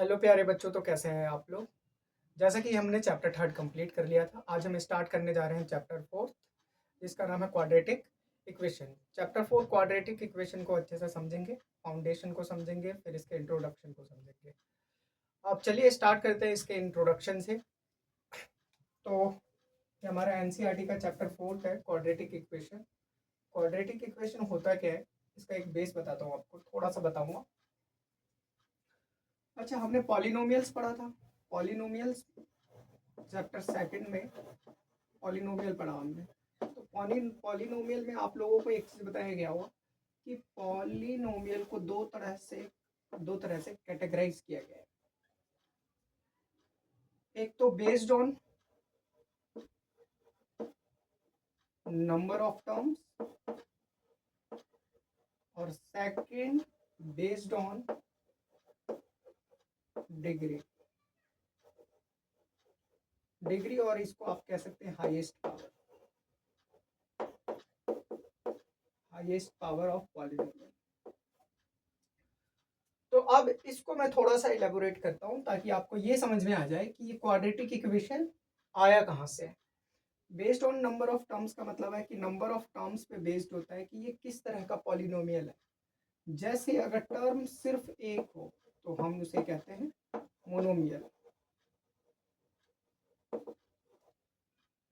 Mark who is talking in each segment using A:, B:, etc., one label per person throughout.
A: Hello प्यारे बच्चों, तो कैसे हैं आप लोग। जैसा कि हमने चैप्टर थर्ड कंप्लीट कर लिया था, आज हम स्टार्ट करने जा रहे हैं चैप्टर फोर्थ, जिसका नाम है quadratic equation. Chapter four quadratic equation को अच्छे से समझेंगे, फाउंडेशन को समझेंगे, फिर इसके इंट्रोडक्शन को समझेंगे। अब चलिए स्टार्ट करते हैं इसके इंट्रोडक्शन से। तो ये हमारा एनसीईआरटी का चैप्टर फोर्थ है, क्वाड्रेटिक इक्वेशन। क्वाड्रेटिक इक्वेशन होता क्या है, इसका एक बेस बताता हूँ आपको, थोड़ा सा बताऊंगा। अच्छा, हमने पॉलिनोमियल्स पढ़ा था। पॉलिनोमियल्स चैप्टर सेकंड में पॉलिनोमियल पढ़ा हमने। तो पॉलिनोमियल में आप लोगों को एक चीज बताया गया होगा कि पॉलिनोमियल को दो तरह से कैटेगराइज किया गया है। एक तो based on number of terms और second based on degree. Degree और इसको आप कह सकते हैं हाईएस्ट पावर ऑफ पॉलिनोमियल। तो अब इसको मैं थोड़ा सा इलेबोरेट करता हूं ताकि आपको ये समझ में आ जाए कि ये क्वाड्रेटिक इक्वेशन आया कहाँ से है। Based on number of terms का मतलब है कि नंबर ऑफ टर्म्स पे बेस्ड होता है कि ये किस तरह का पॉलिनोमियल है। जैसे अगर टर्म सिर्फ एक हो तो हम उसे कहते हैं मोनोमियल।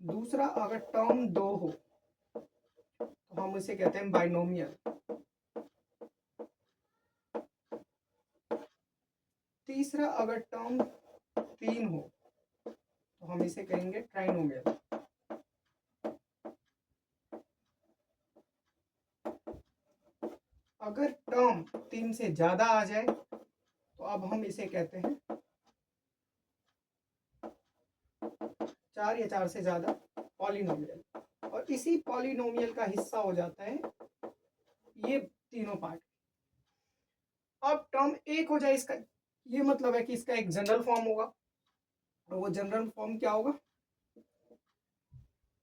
A: दूसरा, अगर टर्म दो हो तो हम उसे कहते हैं बाइनोमियल। तीसरा, अगर टर्म तीन हो तो हम इसे कहेंगे ट्राइनोमियल। अगर टर्म तीन से ज्यादा आ जाए तो अब हम इसे कहते हैं चार या चार से ज्यादा पॉलिनोमियल। और इसी पॉलिनोमियल का हिस्सा हो जाता है ये तीनों पार्ट। अब टर्म एक हो जाए, इसका ये मतलब है कि इसका एक जनरल फॉर्म होगा। और वो जनरल फॉर्म क्या होगा?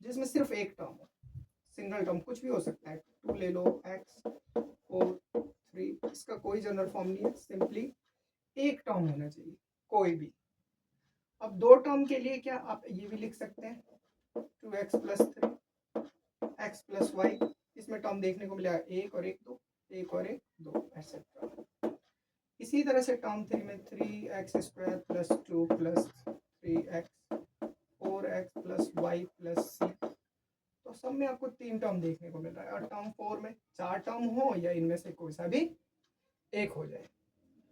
A: जिसमें सिर्फ एक टर्म हो, सिंगल टर्म, कुछ भी हो सकता है। टू ले लो, एक्स, फोर, थ्री, इसका कोई जनरल फॉर्म नहीं है, सिंपली एक टर्म होना चाहिए, कोई भी। अब दो टर्म के लिए क्या आप ये भी लिख सकते हैं, 2x+3, x+y। इसमें टर्म देखने को मिलेगा एक और एक दो, एक और एक दो, एक्सेट्रा। इसी तरह से टर्म थ्री में 3x² + 2 + 3x, 4x+y+c। तो सब में आपको तीन टर्म देखने को मिल रहा है। और टर्म फोर में चार टर्म हो या इनमें से कोई सा भी एक हो जाए।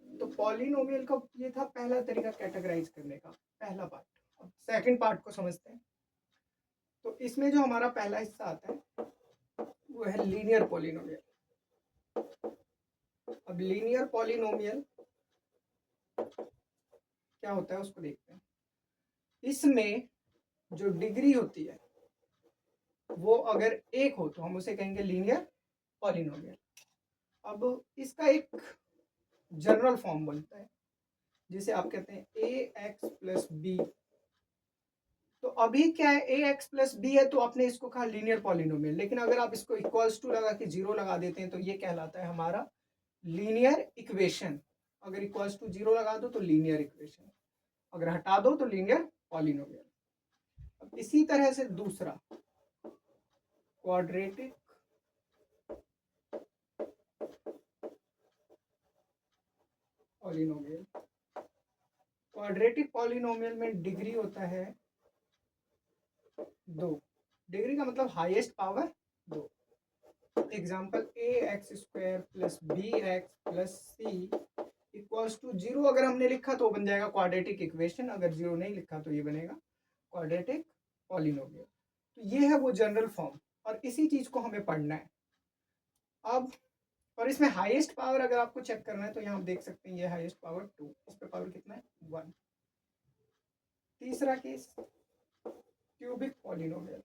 A: तो पॉलिनोमियल का ये था पहला तरीका कैटेगराइज करने का, पहला पार्ट। अब सेकंड पार्ट को समझते हैं। तो इसमें जो हमारा पहला हिस्सा आता है वो है लीनियर पॉलिनोमियल। अब लीनियर पॉलिनोमियल क्या होता है उसको देखते हैं। इसमें जो डिग्री होती है वो अगर एक हो तो हम उसे कहेंगे लीनियर पॉलिनोमियल। अब इसका एक जनरल फॉर्म बनता है जिसे आप कहते हैं ax+b। तो अभी क्या है, ax+b है तो आपने इसको कहा लीनियर पॉलिनोमियल। लेकिन अगर आप इसको इक्वल्स टू लगा के जीरो लगा देते हैं तो ये कहलाता है हमारा लीनियर इक्वेशन। अगर इक्वल्स टू जीरो लगा दो तो लीनियर इक्वेशन, अगर हटा दो तो लीनियर पॉलिनोमियल। अब इसी तरह से दूसरा क्वाड्रेटिक पॉलिनोमियल। क्वाड्रेटिक पॉलिनोमियल में डिग्री होता है दो। डिग्री का मतलब हाईएस्ट पावर दो। Example ax² + bx+c equals to zero अगर हमने लिखा तो बन जाएगा क्वाड्रेटिक इक्वेशन, अगर जीरो नहीं लिखा तो ये बनेगा क्वाड्रेटिक पॉलिनोमियल। तो ये है वो जनरल फॉर्म और इसी चीज को हमें पढ़ना है अब। और इसमें हाईएस्ट पावर अगर आपको चेक करना है तो यहाँ देख सकते हैं ये हाईएस्ट पावर 2, इस पे पावर कितना है 1। तीसरा case cubic polynomial.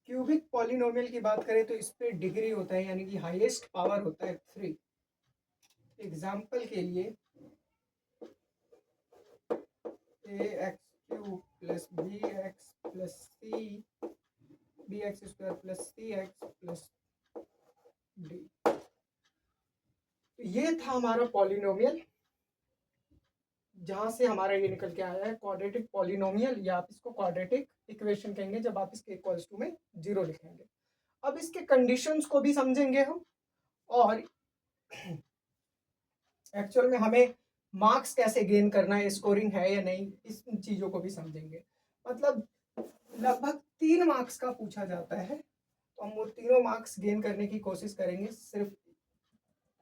A: Cubic polynomial की बात करें तो इस पे डिग्री होता है यानी कि हाईएस्ट पावर होता है 3। एग्जाम्पल के लिए ax³ + bx+c B X square plus C X plus D. ये था हमारा पॉलिनोमियल, जहां से हमारा ये निकल के आया है क्वाड्रेटिक पॉलिनोमियल, या आप इसको क्वाड्रेटिक इक्वेशन कहेंगे जब आप इसके इक्वल्स टू में 0 लिखेंगे। अब इसके कंडीशंस को भी समझेंगे हम, और एक्चुअल में हमें मार्क्स कैसे गेन करना है, स्कोरिंग है या नहीं, इस चीज़ों को भी समझेंगे। मतलब लगभग 3 मार्क्स का पूछा जाता है, तो हम वो तीनों मार्क्स गेन करने की कोशिश करेंगे सिर्फ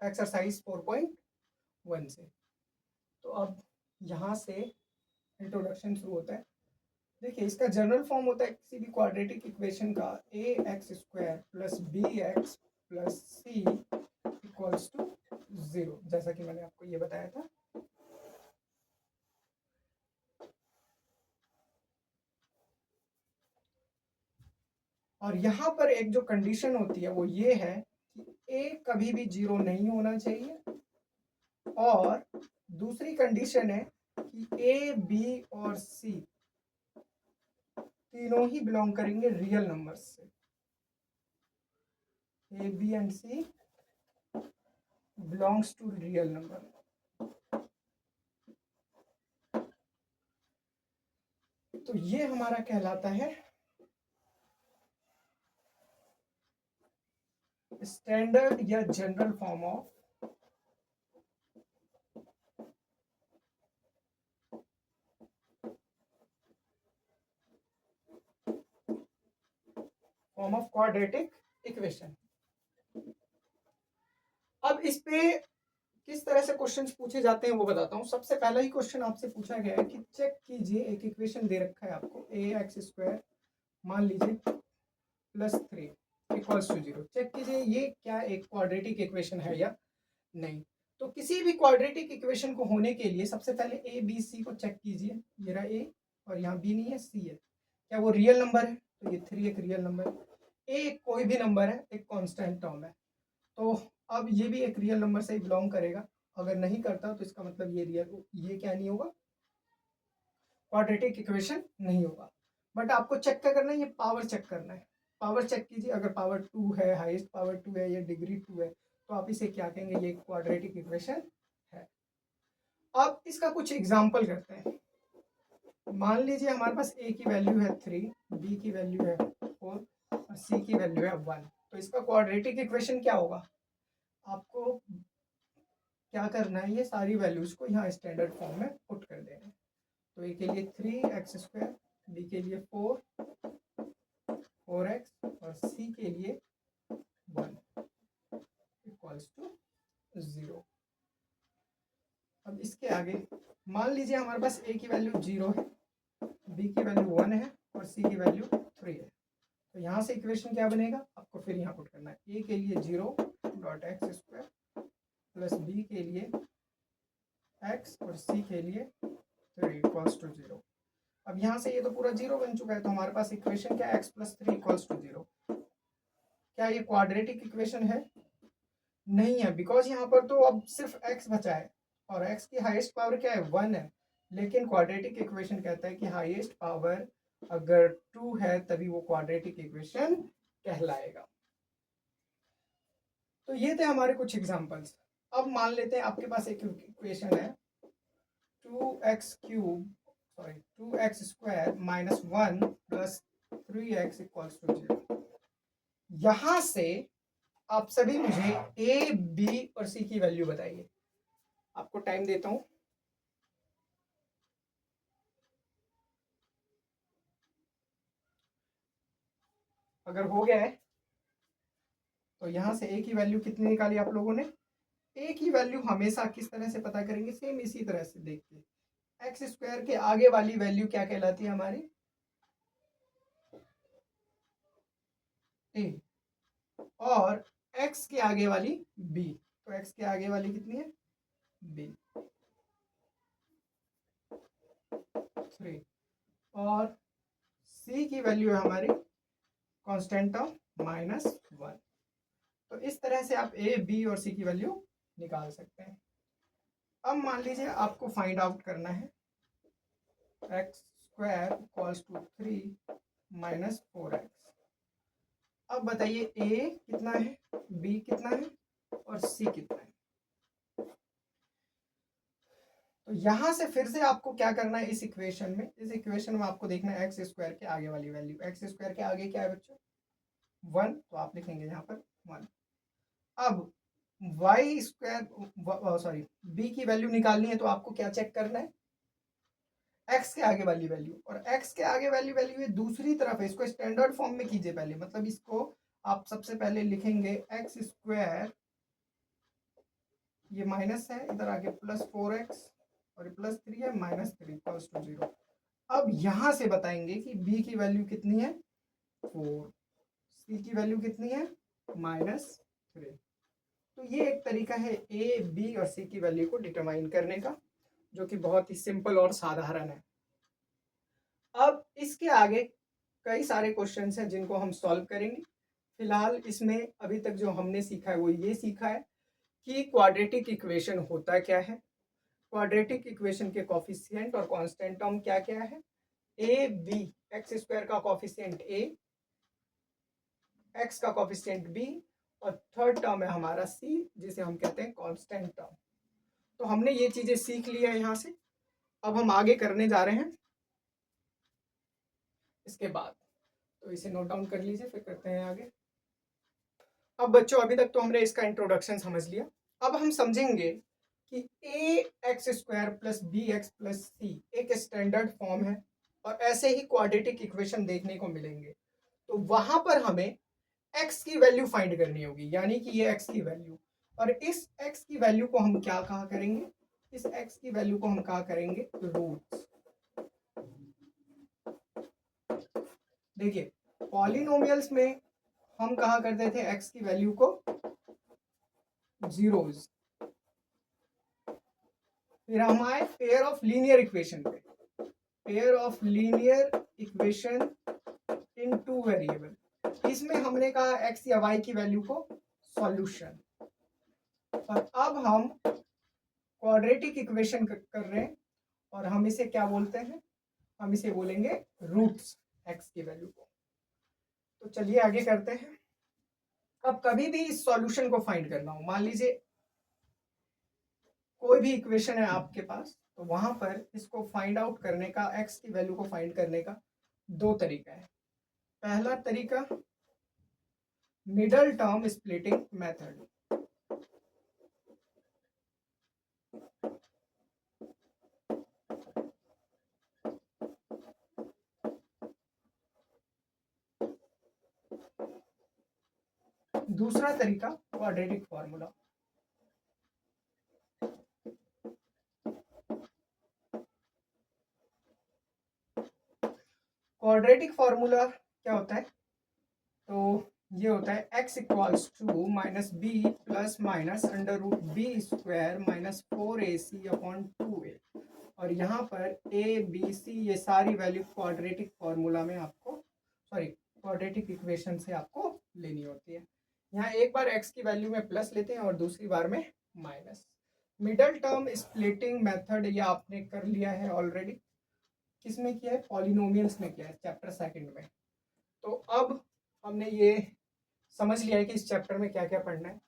A: एक्सरसाइज 4.1 से। तो अब यहाँ से इंट्रोडक्शन शुरू होता है। देखिए, इसका जनरल फॉर्म होता है किसी भी क्वाड्रेटिक इक्वेशन का A X square plus B X plus C equals to 0, जैसा कि मैंने आपको ये बताया था। और यहाँ पर एक जो कंडीशन होती है वो ये है कि ए कभी भी 0 नहीं होना चाहिए, और दूसरी कंडीशन है कि ए बी और सी तीनों ही बिलोंग करेंगे रियल नंबर्स से। A B and C belongs to real number. तो ये हमारा कहलाता है स्टैंडर्ड या general form of quadratic equation. अब इस पे किस तरह से क्वेश्चंस पूछे जाते हैं वो बताता हूँ। सबसे पहला ही क्वेश्चन आपसे पूछा गया है कि चेक कीजिए, एक इक्वेशन दे रखा है आपको ए एक्स स्क्वायर मान लीजिए प्लस 3 इक्वल्स टू 0। चेक कीजिए ये क्या एक क्वाड्रेटिक इक्वेशन है या नहीं। तो किसी भी क्वाड्रेटिक इक्वेशन को होने के लिए सबसे पहले ए बी सी को चेक कीजिए। ये रहा ए और यहाँ बी नहीं है, सी है। क्या वो रियल नंबर है? तो ये 3 एक रियल नंबर है, ए कोई भी नंबर है, एक कांस्टेंट टर्म है। तो अब ये भी एक रियल नंबर से ही बिलोंग करेगा। अगर नहीं करता तो इसका मतलब ये क्या नहीं होगा, क्वाड्रेटिक इक्वेशन नहीं होगा। बट आपको चेक क्या करना है, ये पावर चेक करना है। पावर चेक कीजिए, अगर पावर 2 है, हाईएस्ट पावर 2 है या डिग्री 2 है, तो आप इसे क्या कहेंगे, ये क्वाड्रेटिक इक्वेशन है। अब इसका कुछ एग्जाम्पल करते हैं। मान लीजिए हमारे पास ए की वैल्यू है 3, बी की वैल्यू है 4 और सी की वैल्यू है 1। तो इसका क्वाड्रेटिक इक्वेशन क्या होगा, आपको क्या करना है, ये सारी वैल्यूज को यहाँ स्टैंडर्ड फॉर्म में पुट कर देना है। तो ए के लिए 3x स्क्वायर, बी के लिए 4x और सी के लिए 1 इक्वल्स टू 0। अब इसके आगे मान लीजिए हमारे पास ए की वैल्यू 0 है, बी की वैल्यू 1 है और सी की वैल्यू 3 है। तो यहाँ से इक्वेशन क्या बनेगा, आपको फिर यहाँ पुट करना है। ए के लिए 0 dot X square plus B के लिए x और सी के लिए 3 इक्वल्स टू 0। अब यहाँ से ये तो पूरा 0 बन चुका है, तो हमारे पास इक्वेशन क्या है, x प्लस 3 इक्वल्स टू 0। क्या ये क्वाड्रेटिक इक्वेशन है? नहीं है, बिकॉज यहाँ पर तो अब सिर्फ x बचा है और x की हाईएस्ट पावर क्या है, 1 है। लेकिन क्वाड्रेटिक इक्वेशन कहता है कि हाईएस्ट पावर अगर 2 है तभी वो क्वाड्रेटिक इक्वेशन कहलाएगा। तो ये थे हमारे कुछ एग्जांपल्स। अब मान लेते हैं आपके पास एक इक्वेशन है 2x square minus 1 plus 3x equals to 0। यहां से आप सभी मुझे ए बी और सी की वैल्यू बताइए। आपको टाइम देता हूं। अगर हो गया है तो यहां से ए की वैल्यू कितनी निकाली आप लोगों ने। ए की वैल्यू हमेशा किस तरह से पता करेंगे, सेम इसी तरह से देख के। एक्स स्क्वायर के आगे वाली वैल्यू क्या कहलाती है हमारी, ए, और एक्स के आगे वाली बी। तो एक्स के आगे वाली कितनी है, बी 3, और सी की वैल्यू है हमारी कांस्टेंट टर्म -1। तो इस तरह से आप ए बी और सी की वैल्यू निकाल सकते हैं। अब मान लीजिए आपको फाइंड आउट करना है X square equals to 3 minus 4x। अब बताइए ए कितना है, बी कितना है और सी कितना है। तो यहां से फिर से आपको क्या करना है, इस इक्वेशन में आपको देखना है एक्स स्क्वायर के आगे वाली वैल्यू। एक्स स्क्वायर के आगे क्या है बच्चों, 1, तो आप लिखेंगे यहाँ पर 1। अब वाई स्क्वायर सॉरी बी की वैल्यू निकालनी है, तो आपको क्या चेक करना है, एक्स के आगे वाली वैल्यू। और एक्स के आगे वाली वैल्यू है दूसरी तरफ है, इसको स्टैंडर्ड फॉर्म में कीजिए पहले। मतलब इसको आप सबसे पहले लिखेंगे एक्स स्क्वायर, ये माइनस है, इधर आके प्लस 4x और प्लस 3 है, -3 इक्वल्स टू 0। अब यहां से बताएंगे कि b की वैल्यू कितनी है 4, c की वैल्यू कितनी है -3। तो ये एक तरीका है a, b और c की वैल्यू को डिटरमाइन करने का, जो कि बहुत ही सिंपल और साधारण है। अब इसके आगे कई सारे क्वेश्चंस हैं जिनको हम सॉल्व करेंगे। फिलहाल इसमें अभी तक जो हमने सीखा है वो ये सीखा है कि क्वाड्रेटिक इक्वेशन होता क्या है, क्वाड्रेटिक इक्वेशन के कोफिशिएंट और कांस्टेंट टर्म क्या क्या है, ए बी, एक्स स्क्वायर का कोफिशिएंट ए, एक्स का कोफिशिएंट बी, और थर्ड टर्म है हमारा सी, जिसे हम कहते हैं कांस्टेंट टर्म। तो हमने ये चीजें सीख ली है यहाँ से। अब हम आगे करने जा रहे हैं इसके बाद, तो इसे नोट डाउन कर लीजिए, फिर करते हैं आगे। अब बच्चों अभी तक तो हमने इसका इंट्रोडक्शन समझ लिया। अब हम समझेंगे कि A X square plus B X plus C एक स्टैंडर्ड फॉर्म है, और ऐसे ही क्वाड्रेटिक इक्वेशन देखने को मिलेंगे। तो वहां पर हमें x की वैल्यू फाइंड करनी होगी, यानी कि ये x की वैल्यू, और इस x की वैल्यू को हम क्या कहा करेंगे, इस x की वैल्यू को हम कहा करेंगे रूट्स। देखिए पॉलिनोमियल्स में हम कहा करते थे x की वैल्यू को जीरोस। फिर हम आए पेयर ऑफ लीनियर इक्वेशन पे, pair of linear equation in two variable, इसमें हमने कहा x या y की वैल्यू को सॉल्यूशन। और अब हम क्वाड्रेटिक इक्वेशन कर रहे हैं, और हम इसे क्या बोलते हैं, हम इसे बोलेंगे रूट्स x की वैल्यू को। तो चलिए आगे करते हैं। अब कभी भी इस सॉल्यूशन को फाइंड करना हो, मान लीजिए कोई भी इक्वेशन है आपके पास, तो वहां पर इसको फाइंड आउट करने का, x की वैल्यू को फाइंड करने का दो तरीका है। पहला तरीका मिडल टर्म स्प्लिटिंग मेथड। दूसरा तरीका क्वाड्रेटिक फॉर्मूला। क्वाड्रेटिक फॉर्मूला क्या होता है, तो ये होता है x equals to minus B plus minus under root B square minus 4ac upon 2a। और यहाँ पर a b c ये सारी वैल्यू क्वाड्रेटिक फॉर्मूला में आपको, सॉरी क्वाड्रेटिक इक्वेशन से आपको लेनी होती है। यहाँ एक बार x की वैल्यू में प्लस लेते हैं और दूसरी बार में minus. Middle term splitting method ये आपने कर लिया है ऑलरेडी, किसमें किया है, पॉलिनोमियल्स में किया है, चैप्टर सेकंड में। तो अब हमने ये समझ लिया है कि इस चैप्टर में क्या क्या पढ़ना है।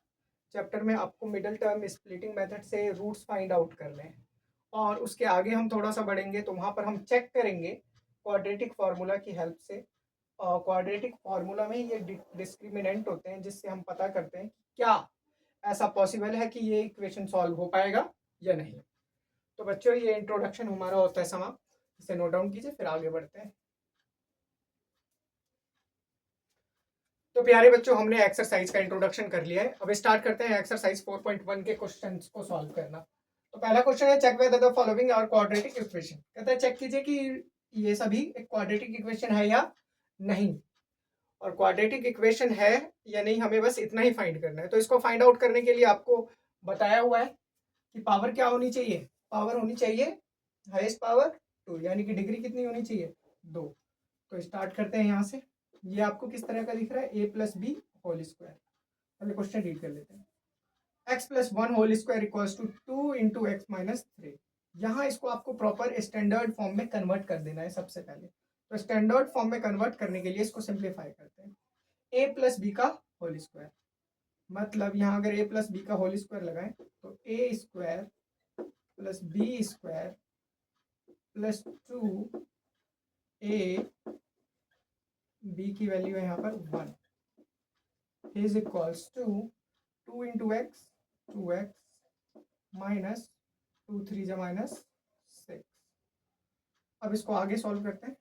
A: चैप्टर में आपको मिडल टर्म स्प्लिटिंग मेथड से रूट्स फाइंड आउट करने हैं, और उसके आगे हम थोड़ा सा बढ़ेंगे तो वहाँ पर हम चेक करेंगे क्वाड्रेटिक फार्मूला की हेल्प से। क्वाड्रेटिक फार्मूला में ये डिस्क्रिमिनेंट होते हैं, जिससे हम पता करते हैं क्या ऐसा पॉसिबल है कि ये इक्वेशन सॉल्व हो पाएगा या नहीं। तो बच्चों ये इंट्रोडक्शन हमारा होता है समाप्त, इसे नोट डाउन कीजिए, फिर आगे बढ़ते हैं। तो प्यारे बच्चों हमने एक्सरसाइज का इंट्रोडक्शन कर लिया है। अब स्टार्ट करते हैं एक्सरसाइज 4.1 के क्वेश्चंस को सॉल्व करना। तो पहला क्वेश्चन है check whether the following are quadratic equation. कहता है चेक कीजिए कि ये सभी एक क्वाड्रेटिक इक्वेशन है या नहीं। और क्वाड्रेटिक इक्वेशन है या नहीं हमें बस इतना ही फाइंड करना है। तो इसको फाइंड आउट करने के लिए आपको बताया हुआ है कि पावर क्या होनी चाहिए, पावर होनी चाहिए हाईएस्ट पावर 2, यानी कि डिग्री कितनी होनी चाहिए 2। तो स्टार्ट करते हैं यहाँ से। ये आपको किस तरह का दिख रहा है, a plus B whole square. पहले क्वेश्चन रीड कर लेते हैं। x plus 1 whole square equals to 2 into X minus 3। यहाँ इसको आपको प्रॉपर स्टैंडर्ड फॉर्म में कन्वर्ट कर देना है सबसे पहले। तो स्टैंडर्ड फॉर्म में कन्वर्ट करने के लिए इसको सिंप्लीफाई करते हैं। ए प्लस बी का होल स्क्वायर, मतलब यहाँ अगर ए प्लस बी का होल स्क्वायर लगाएं तो A square plus B square plus 2 A, B की वैल्यू है यहाँ पर 1 is equals to 2 into X 2x minus 2 3 जा माइनस 6। अब इसको आगे सॉल्व करते हैं।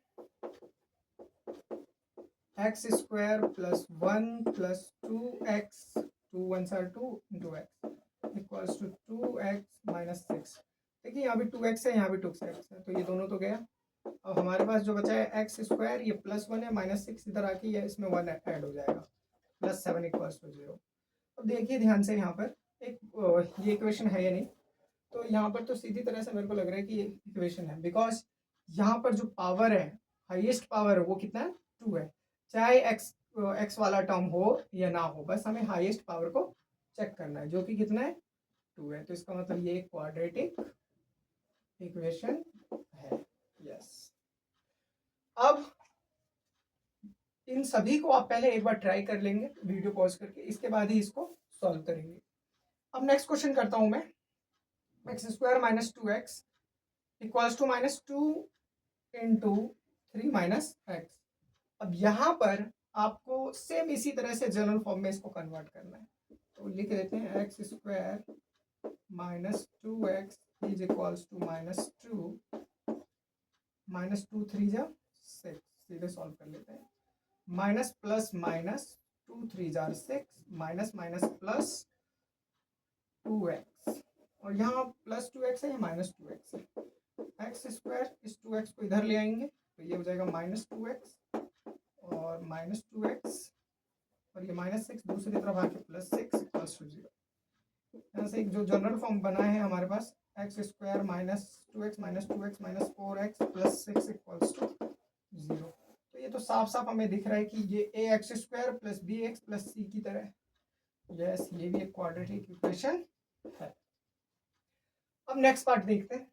A: X square plus 1 plus 2x 2 1 are 2 into X equals to 2x minus 6। देखिए यहाँ भी 2x है, यहाँ भी 2x है, तो ये दोनों तो गया। अब हमारे पास जो बचा है एक्स स्क्वायर, ये प्लस 1 है, माइनस 6 इधर आके है, इसमें 1 ऐड हो जाएगा, प्लस 7 इक्वल्स टू 0। अब देखिए ध्यान से, यहाँ पर एक ये इक्वेशन है या नहीं, तो यहाँ पर तो सीधी तरह से मेरे को लग रहा है कि ये इक्वेशन है, बिकॉज यहाँ पर जो पावर है, हाईएस्ट पावर है, वो कितना है 2 है। चाहे एक्स वाला टर्म हो या ना हो, बस हमें हाईएस्ट पावर को चेक करना है, जो कि कितना है 2 है। तो इसका मतलब ये क्वाड्रेटिक इक्वेशन है। यस। अब इन सभी को आप पहले एक बार ट्राई कर लेंगे वीडियो पॉज करके, इसके बाद ही इसको सॉल्व करेंगे। अब नेक्स्ट क्वेश्चन करता हूं मैं। X square minus 2x equals to minus 2 into 3 minus X. अब यहाँ पर आपको सेम इसी तरह से जनरल फॉर्म में इसको कन्वर्ट करना है, तो लिख देते हैं x square minus 2x is equals to minus 2 3 जा 6। सीधे सॉल्व कर लेते हैं। माइनस प्लस माइनस 2 3 जार 6 माइनस माइनस प्लस 2x, और यहाँ प्लस 2x है, माइनस 2x है। एक्स स्क्वायर इस 2x को इधर ले आएंगे तो ये हो जाएगा माइनस 2x और माइनस 2x, और ये माइनस 6 दूसरी तरफ आके प्लस 6 इक्वल्स टू 0। यहाँ से एक जो जनरल फॉर्म बना है हमारे पास, X square minus 2x minus 2x minus 4x plus 6 equals to 0। तो ये तो साफ साफ हमें दिख रहा है कि ये A X square plus B X plus C की तरह है। यस, ये भी एक क्वाड्रेटिक इक्वेशन है। अब नेक्स्ट पार्ट देखते हैं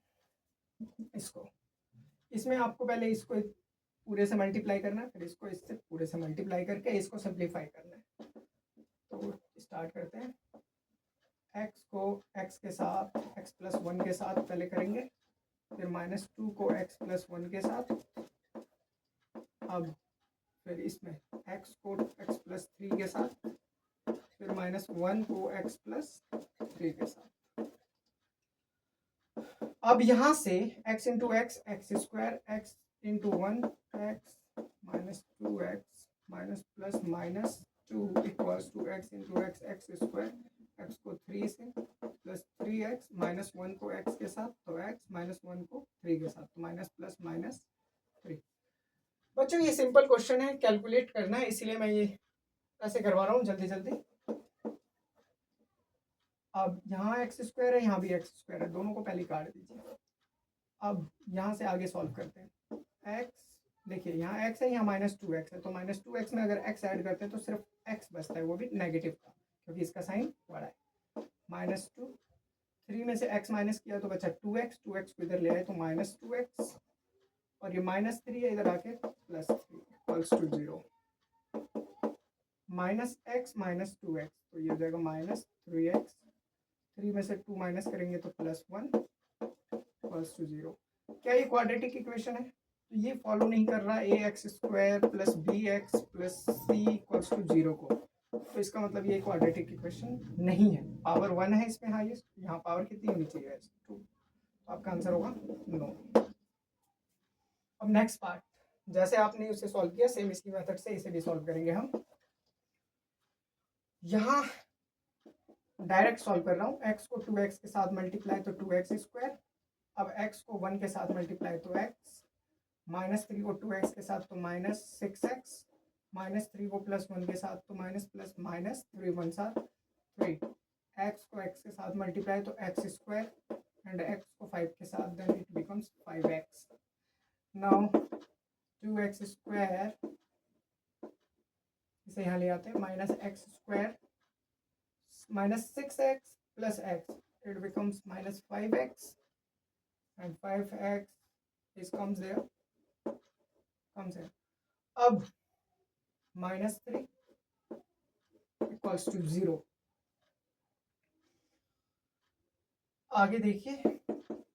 A: इसको। इसमें आपको पहले इसको पूरे से मल्टीप्लाई करना है, फिर इसको इससे पूरे से मल्टीप्लाई करके इसको सिंप्लीफाई करना है। तो स्टार्ट करते हैं। एक्स को एक्स के साथ एक्स प्लस 1 के साथ पहले करेंगे, फिर माइनस 2 को एक्स प्लस 1 के साथ, अब फिर इसमें x को x प्लस 3 के साथ, फिर माइनस 1 को x प्लस 3 के साथ। अब यहाँ से x into X X square, x into 1 X minus 2x minus plus minus 2 equals to x into X X square, x को 3 से प्लस 3x माइनस 1 को x के साथ, तो x माइनस 1 को 3 के साथ, तो माइनस प्लस माइनस 3। बच्चों ये सिंपल क्वेश्चन है, कैलकुलेट करना है, इसलिए मैं ये ऐसे करवा रहा हूँ जल्दी जल्दी। अब यहाँ एक्स स्क्वायर है, यहाँ भी एक्स स्क्वायर है, दोनों को पहले काट दीजिए। अब यहाँ से आगे सॉल्व करते हैं। एक्स देखिए यहाँ एक्स है, यहाँ माइनस 2x है, तो माइनस 2x में अगर x ऐड करते हैं तो सिर्फ x बचता है, वो भी नेगेटिव का, क्योंकि इसका साइन बड़ा है। माइनस 2 3 में से x माइनस किया तो बचा 2x, 2x को इधर ले आए तो माइनस 2x, और ये माइनस 3 है, इधर आके plus 3 equals to 0। Minus X minus 2x, तो ये हो जाएगा माइनस 3x, 3 में से 2 माइनस करेंगे तो प्लस 1 इक्वल्स टू 0। क्या ये क्वाड्रेटिक इक्वेशन है? तो ये फॉलो नहीं कर रहा A X square plus B X plus C equals to 0 को, तो इसका मतलब ये क्वाड्रेटिक इक्वेशन नहीं है। पावर 1 है इसमें हाईएस्ट, यहाँ पावर कितनी होनी चाहिए 2, तो आपका आंसर होगा नो। अब नेक्स्ट पार्ट, जैसे आपने उसे सॉल्व किया सेम इसकी मेथड से इसे भी सॉल्व करेंगे हम। यहाँ डायरेक्ट सॉल्व कर रहा हूँ, x को 2x के साथ मल्टीप्लाई तो 2x स्क्वायर, अब x को 1 के साथ मल्टीप्लाई तो x, माइनस 3 को 2x के साथ तो माइनस 6x, माइनस 3 को प्लस 1 के साथ तो माइनस प्लस माइनस 3 1 साथ 3, x को x के साथ मल्टीप्लाई तो x स्क्वायर, एंड x को 5 के साथ then it becomes 5x। Now 2x square इसे यहाँ ले आते हैं, minus X square minus 6x plus x, it becomes minus 5x, and 5x is comes here. अब minus 3 इक्वल्स टू 0। आगे देखिए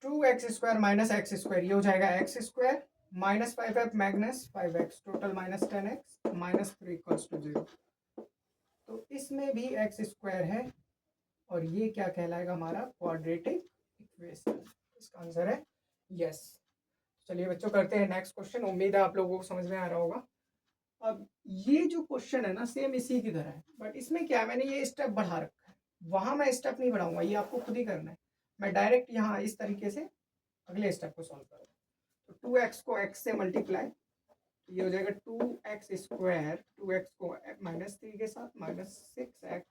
A: 2x² माइनस x², ये हो जाएगा x² minus 5f minus 5x, total minus 10x minus 3 equals to 0। तो इसमें भी x² है और ये क्या कहलाएगा हमारा क्वाड्रेटिक इक्वेशन। इसका आंसर है यस। चलिए बच्चों करते हैं नेक्स्ट क्वेश्चन। उम्मीद है आप लोगों को समझ में आ रहा होगा। अब ये जो क्वेश्चन है ना सेम इसी की तरह है, बट इसमें क्या है, मैंने ये स्टेप बढ़ा रखा है, वहां मैं स्टेप नहीं बढ़ाऊंगा, ये आपको खुद ही करना है। मैं डायरेक्ट यहाँ इस तरीके से अगले स्टेप को सॉल्व करूँगा। तो 2x को x से मल्टीप्लाई, ये हो जाएगा 2x², 2x को -3 के साथ माइनस 6x,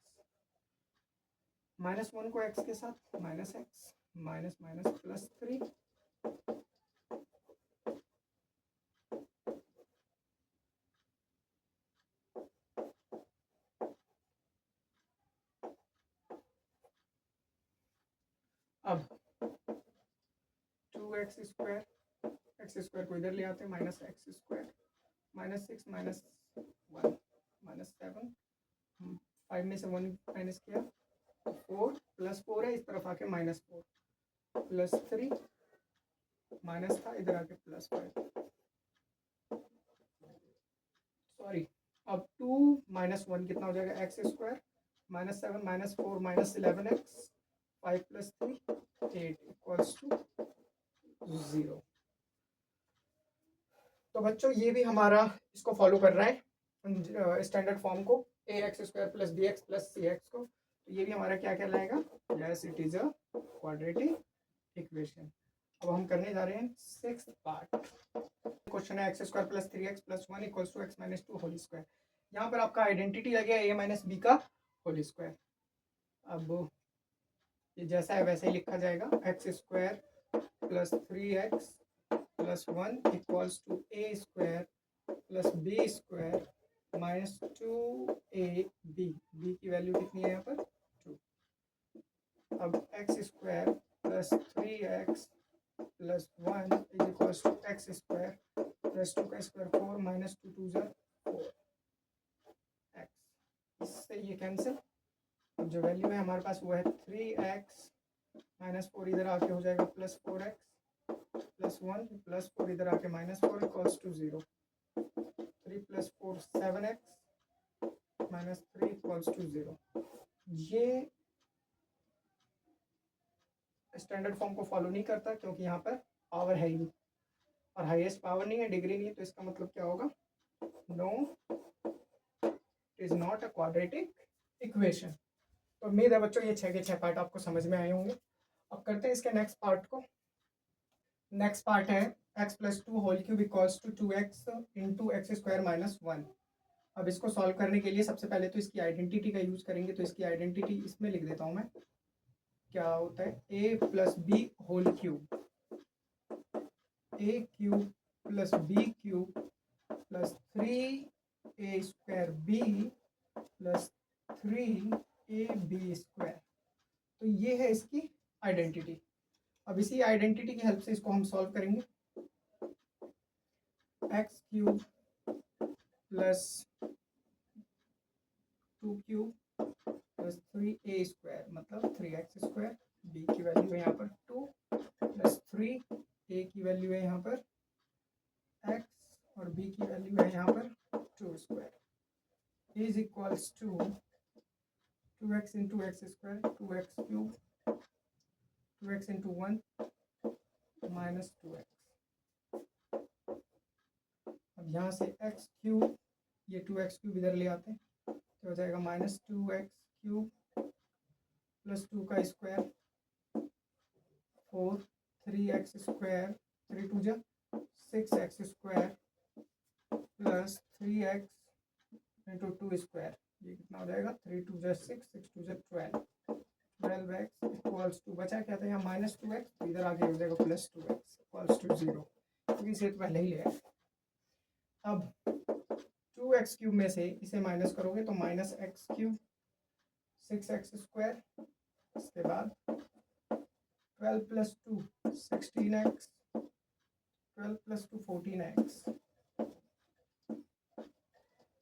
A: -1 को x के साथ minus x, minus minus plus 3, अब 2x² x² को इधर ले आते हैं, -x², -6 -1 -7, 5 में से 1 माइनस किया 4 +4 है, इस तरफ आके -4 +3 माइनस था, इधर आके +5, सॉरी। अब 2 - 1 कितना हो जाएगा, x² -7 -4 -11x, 5 + 3 8 इक्वल्स टू 0। तो बच्चों ये भी हमारा इसको फॉलो कर रहा है स्टैंडर्ड फॉर्म को, ax² + bx + cx को। तो ये भी हमारा क्या कहलाएगा, yes it is a quadratic equation. अब हम करने जा रहे हैं सिक्स्थ पार्ट। क्वेश्चन है x² + 3x + 1 = x - 2 whole square. यहाँ पर आपका आइडेंटिटी लगे a - b का होल स्क्वायर। अब ये जैसा है वैसे ही लिखा जाएगा, x² + 3x + 1 = a² + b² - 2ab। b की वैल्यू कितनी है यहाँ पर 2। अब x² + 3x + 1 = x² + 2 का स्क्वायर 4 - 2 2 = 4 x। इससे ये कैंसिल। अब जो वैल्यू है हमारे पास वो है 3x - 4, इधर आके हो जाएगा +4x + 1 + 4 इधर आके -4 = 0। 3 + 4 7x -3 = 0। ये स्टैंडर्ड फॉर्म को फॉलो नहीं करता क्योंकि यहाँ पर पावर है ही नहीं, और हाईएस्ट पावर नहीं है, डिग्री नहीं है, तो इसका मतलब क्या होगा, no is not a quadratic equation. तो उम्मीद है बच्चों ये 6 के 6 पार्ट आपको समझ में आए होंगे। अब करते हैं इसके नेक्स्ट पार्ट को। नेक्स्ट पार्ट है x + 2 whole cube equals to 2x × x² - 1। अब इसको सॉल्व करने के लिए सबसे पहले तो इसकी आइडेंटिटी का यूज करेंगे। तो इसकी आइडेंटिटी इसमें लिख देता हूँ मैं, क्या होता है a + b whole cube, a³ + b³ + 3a² b + 3ab²। तो ये है इसकी आइडेंटिटी। अब इसी आइडेंटिटी की हेल्प से इसको हम सॉल्व करेंगे। x³ + 2³ + 3a² मतलब 3x²। b की वैल्यू है यहाँ पर 2 + 3, a की वैल्यू है यहाँ पर x और b की वैल्यू है यहाँ पर 2² is equals to 2x × x², 2x³ 2x × 1 - 2x। अब यहाँ से x³ ये 2x³ इधर ले आते हैं, तो हो जाएगा -2x³ + 2 का स्क्वायर 4 3x², 3 2 = 6x² + 3x × 2²। ये कितना हो जाएगा, 3 2 = 6, 6 2 = 12, 12x इक्वल्स टू, बचा क्या था यहाँ -2x, तो इधर आगे हो जाएगा +2x इक्वल्स टू 0, क्योंकि इसे तो पहले ही ले आए। अब 2x³ में से इसे माइनस करोगे तो -x³ 6x², इसके बाद 12 + 2 16x, 12 + 2 14x,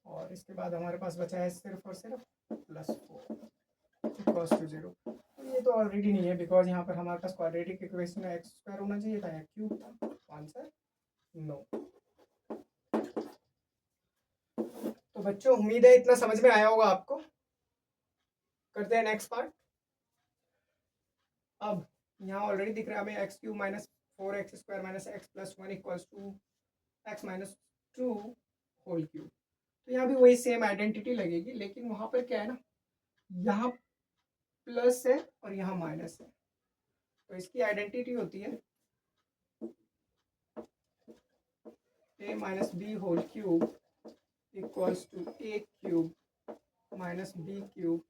A: और इसके बाद हमारे पास बचा है सिर्फ और सिर्फ +4 इक्वल्स टू 0। तो ये तो ऑलरेडी नहीं है, बिकॉज यहाँ पर हमारे पास क्वाड्रेटिक इक्वेशन में x² होना चाहिए था या क्यूब था, तो आंसर नो। तो बच्चों उम्मीद है इतना समझ में आया होगा आपको। करते हैं नेक्स्ट पार्ट। अब यहाँ ऑलरेडी दिख रहा है हमें x³ minus 4x² minus x plus 1 equals to x minus 2 whole cube. तो यहाँ भी वही सेम आइडेंटिटी लगेगी, लेकिन वहाँ पर क्या है ना, यहाँ प्लस है और यहाँ माइनस है, तो इसकी आइडेंटिटी होती है a minus B whole cube equals to a cube minus b cube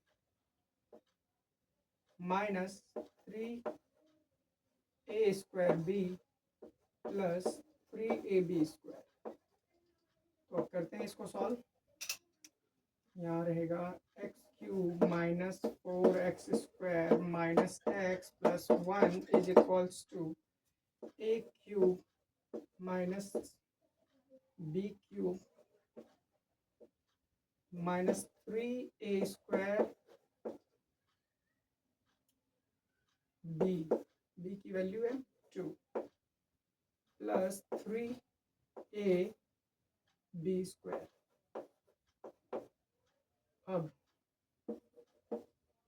A: minus 3a² b plus 3ab²। तो अब करते हैं इसको सॉल्व। यहाँ रहेगा x³ minus 4x² minus x plus 1 is equals to a³ minus b³ minus 3a² b की value है 2 plus 3ab²। अब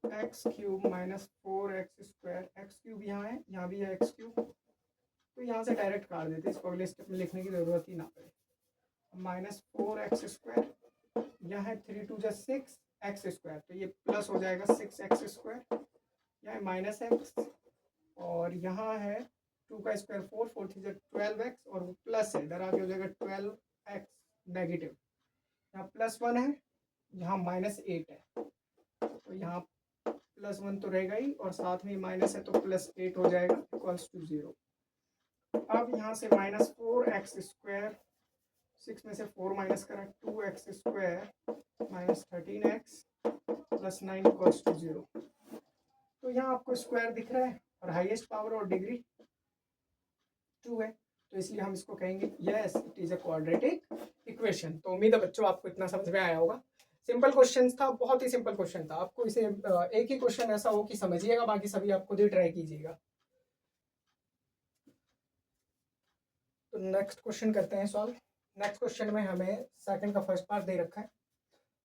A: x³ माइनस 4x² x³ यहाँ है, यहाँ भी है x³, तो यहाँ से डायरेक्ट काट देते, इसको अगले स्टेप में लिखने की ज़रूरत ही ना पड़े। माइनस 4x², यहाँ है 3 2 6 x², तो ये प्लस हो जाएगा 6x², यहाँ है माइनस x, और यहाँ है 2 का स्क्वायर 4 4 3 12x, और वो प्लस है, इधर आगे हो जाएगा 12x नेगेटिव, यहाँ +1 है, यहाँ -8 है, तो यहाँ +1 तो रहेगा ही, और साथ में माइनस है तो +8 हो जाएगा इक्वल्स टू 0। अब यहाँ से -4x² 6 में से 4 माइनस करा 2x² minus 13x plus 9 equals to 0। तो यहाँ आपको स्क्वायर दिख रहा है और हाईएस्ट पावर और डिग्री 2 है, तो इसलिए हम इसको कहेंगे yes it is a quadratic equation. तो उम्मीद है बच्चों आपको इतना समझ में आया होगा। सिंपल क्वेश्चन था, बहुत ही सिंपल क्वेश्चन था। आपको इसे एक ही क्वेश्चन ऐसा हो कि समझिएगा, बाकी सभी आप खुद ही ट्राई कीजिएगा। तो नेक्स्ट क्वेश्चन करते हैं सॉल्व। नेक्स्ट क्वेश्चन में हमें सेकंड का फर्स्ट पार्ट दे रखा है।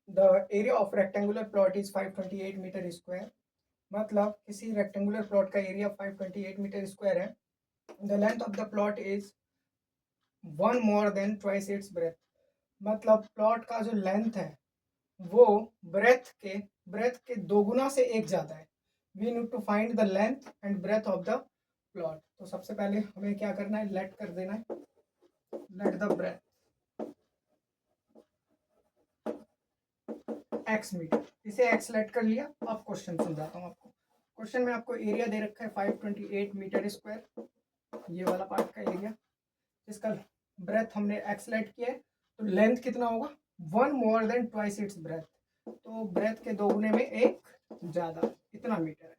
A: The area of rectangular plot is 528 metre square. मतलब किसी रेक्टेंगुलर प्लॉट का एरिया 528 मीटर स्क्वायर है। The length of the plot is 1 more than twice its breadth. मतलब प्लॉट का जो लेंथ है वो ब्रेथ के 2 गुना से 1 ज़्यादा है। We need to find the length and breadth of the plot. तो सबसे पहले हमें क्या करना है, लेट कर देना है, let the breadth x metre, इसे x लेट कर लिया। अब क्वेश्चन समझाता हूँ आपको। क्वेश्चन में आपको एरिया दे रखा है 528 मीटर स्क्वायर, ये वाला पार्ट का एरिया, इसका ब्रेथ हमने x लेट किया है, तो लेंथ कितना होगा 1 more than twice its breath, तो ब्रेथ के 2 गुने में 1 ज़्यादा, इतना मीटर है।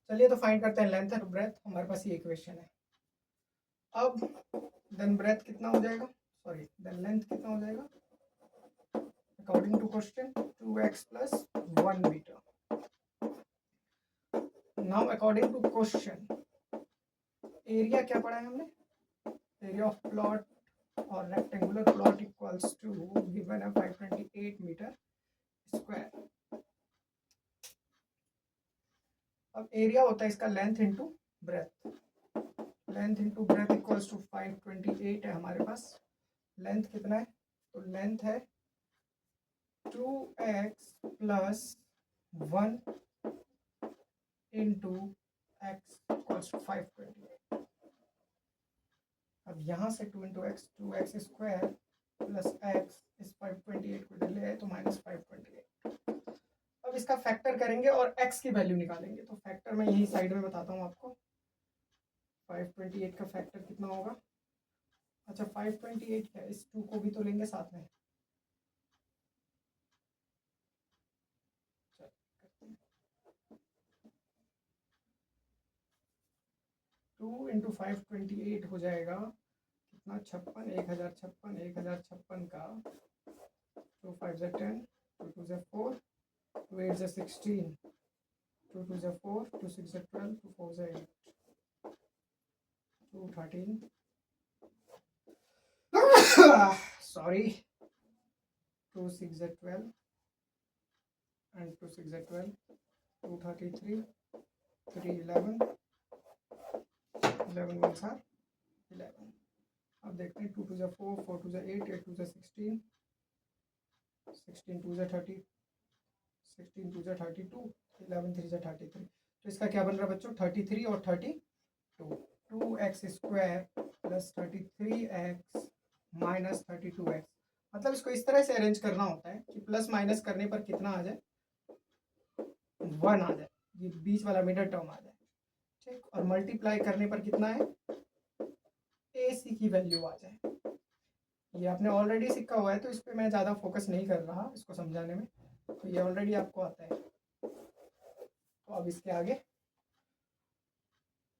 A: चलिए तो फाइंड करते हैं लेंथ और ब्रेथ, हमारे पास ये इक्वेशन है। अब देन ब्रेथ कितना हो जाएगा, सॉरी देन लेंथ कितना हो जाएगा, according to question 2x plus 1 metre. Now according to question area क्या पढ़ा है हमने, एरिया ऑफ प्लॉट और rectangular plot equals to given है 528 मीटर स्क्वायर। अब एरिया होता है इसका length into breadth, length into breadth equals to 528 है हमारे पास। लेंथ कितना है, तो लेंथ है 2x plus 1 into x equals to 528। अब यहाँ से 2 into X 2x square plus x इस 528 को इधर ले आए तो -528। अब इसका फैक्टर करेंगे और x की वैल्यू निकालेंगे। तो फैक्टर मैं यही साइड में बताता हूँ आपको। 528 का फैक्टर कितना होगा, अच्छा 528 क्या, इस 2 को भी तो लेंगे साथ में, 2 इंटू 528 हो जाएगा कितना, 56, 1056 का 2 5 10, 2 2 4, 2 8 16, 2 2 4, 2 6 12, 2 4 8, 2 13. Sorry, 2 6 12 and 2 6 12, 2 33, 3 11, 11 ones are 11. अब देखते हैं 2 2 4, 4 2 8, 8 2 16, 16 2 30, 16 2 32, 11 3 33. तो इसका क्या बन रहा है बच्चों? 33 और 32, 2x square plus 33x minus 32x। मतलब इसको इस तरह से अरेंज करना होता है कि प्लस माइनस करने पर कितना आ जाए, 1 आ जाए, ये बीच वाला मिडल टर्म आ जाए, ठीक। और मल्टीप्लाई करने पर कितना है, AC की वैल्यू आ जाए। ये आपने ऑलरेडी सीखा हुआ है तो इस पर मैं ज़्यादा फोकस नहीं कर रहा इसको समझाने में, तो ये ऑलरेडी आपको आता है। तो अब इसके आगे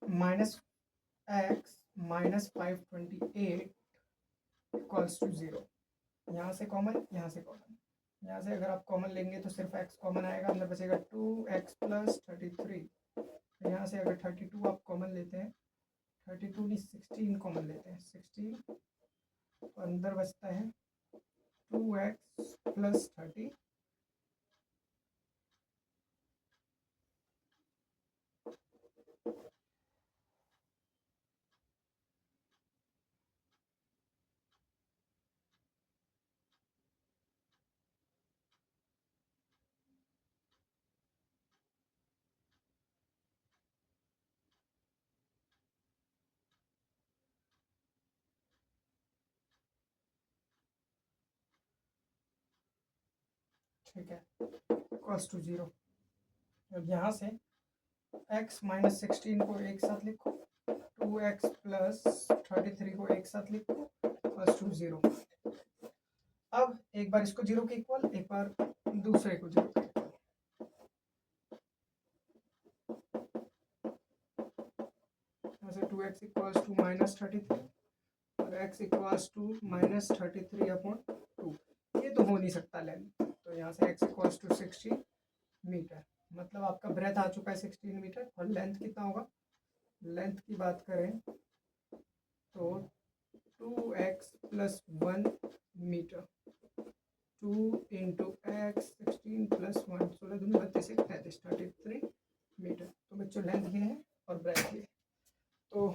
A: -x माइनस 528 इक्वल्स टू 0। यहाँ से कॉमन, यहाँ से कॉमन, यहाँ से अगर आप कॉमन लेंगे तो सिर्फ x कॉमन आएगा, अंदर बचेगा 2x प्लस 33। यहाँ से अगर 32 आप कॉमन लेते हैं, 32 नहीं 16 कॉमन लेते हैं, 16, तो अंदर बचता है 2x प्लस 30, ठीक है, इक्वल्स टू 0। अब यहाँ से x माइनस 16 को एक साथ लिखो, 2x प्लस 33 को एक साथ लिखो, इक्वल्स टू 0। अब एक बार इसको 0 के इक्वल, एक बार दूसरे को 0 के इक्वल। यहाँ से 2x इक्वल्स टू माइनस 33 और x equals to minus 33 upon 2। ये तो हो नहीं सकता लेंथ, तो यहाँ से x इक्वल्स टू 16 मीटर, मतलब आपका ब्रेथ आ चुका है 16 मीटर। और लेंथ कितना होगा, लेंथ की बात करें तो 2x plus 1 metre, 2 into X 16 plus 1, 16 दूनी 32 33, 33 मीटर। तो बच्चों लेंथ ये है और ब्रेथ ये। तो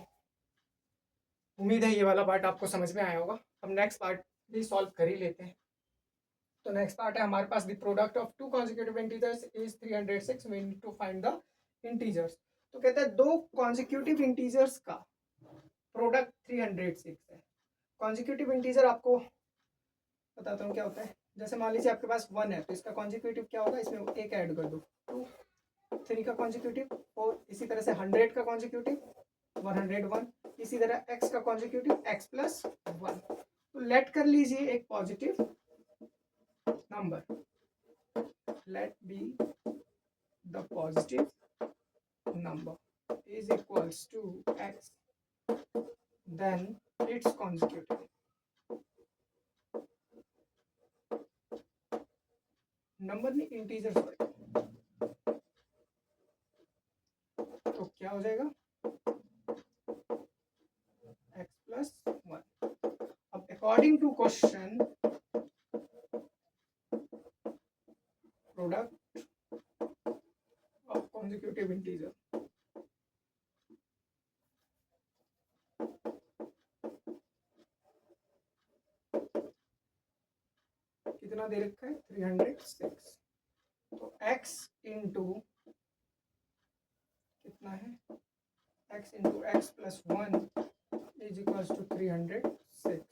A: उम्मीद है ये वाला पार्ट आपको समझ में आया होगा। हम नेक्स्ट पार्ट भी सॉल्व कर ही लेते हैं। तो नेक्स्ट पार्ट है हमारे पास, the product of two consecutive integers is 306, we need to find the integers. तो कहते हैं दो कॉन्जिक्यूटिव इंटीजर्स का प्रोडक्ट 306 है। कॉन्जिक्यूटिव इंटीजर आपको बताता हूँ क्या होता है। जैसे मान लीजिए आपके पास 1 है तो इसका कॉन्जिक्यूटिव क्या होगा, इसमें एक ऐड कर दो, 2, 3 का कॉन्जिक्यूटिव 4, इसी तरह से 100 का कॉन्जिक्यूटिव 101, इसी तरह x का कॉन्जिक्यूटिव x प्लस 1। तो लेट कर लीजिए एक positive number, let be the positive number is equals to x, then its consecutive. Number नहीं इंटीजर, तो क्या हो जाएगा x प्लस 1। अब according to question, product of consecutive integer, कितना दे रखा है 306। तो x इंटू कितना है, x into x plus 1 is equals to 306।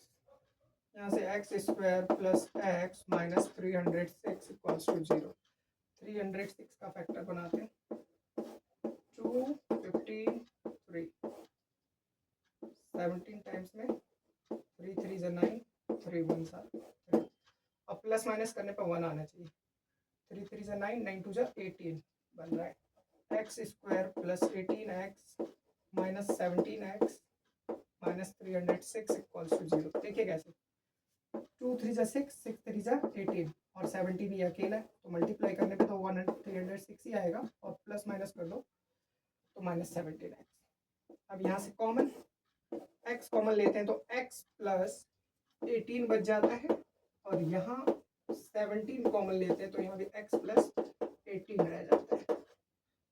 A: यहाँ से X square plus X minus 306 equals to 0। 306 का फैक्टर बनाते हैं, 253, 17 टाइम्स में 3 3 ज़ा 9, 3 1 ज़ा 3। अब प्लस माइनस करने पर 1 आना चाहिए, 3 3 ज़ा 9, 9 2 ज़ा 18 बन रहा है X square plus 18x minus 17x minus 306 equals to 0। देखिए कैसे, 2 3 जा 6, 6 3 जा 18 और 17 ये अकेला है, तो मल्टीप्लाई करने पे तो 306 ही आएगा और प्लस माइनस कर दो तो -17x। अब यहाँ से कॉमन x कॉमन लेते हैं तो x प्लस 18 बच जाता है और यहाँ 17 कॉमन लेते हैं तो यहाँ भी x प्लस 18 रह जाता है।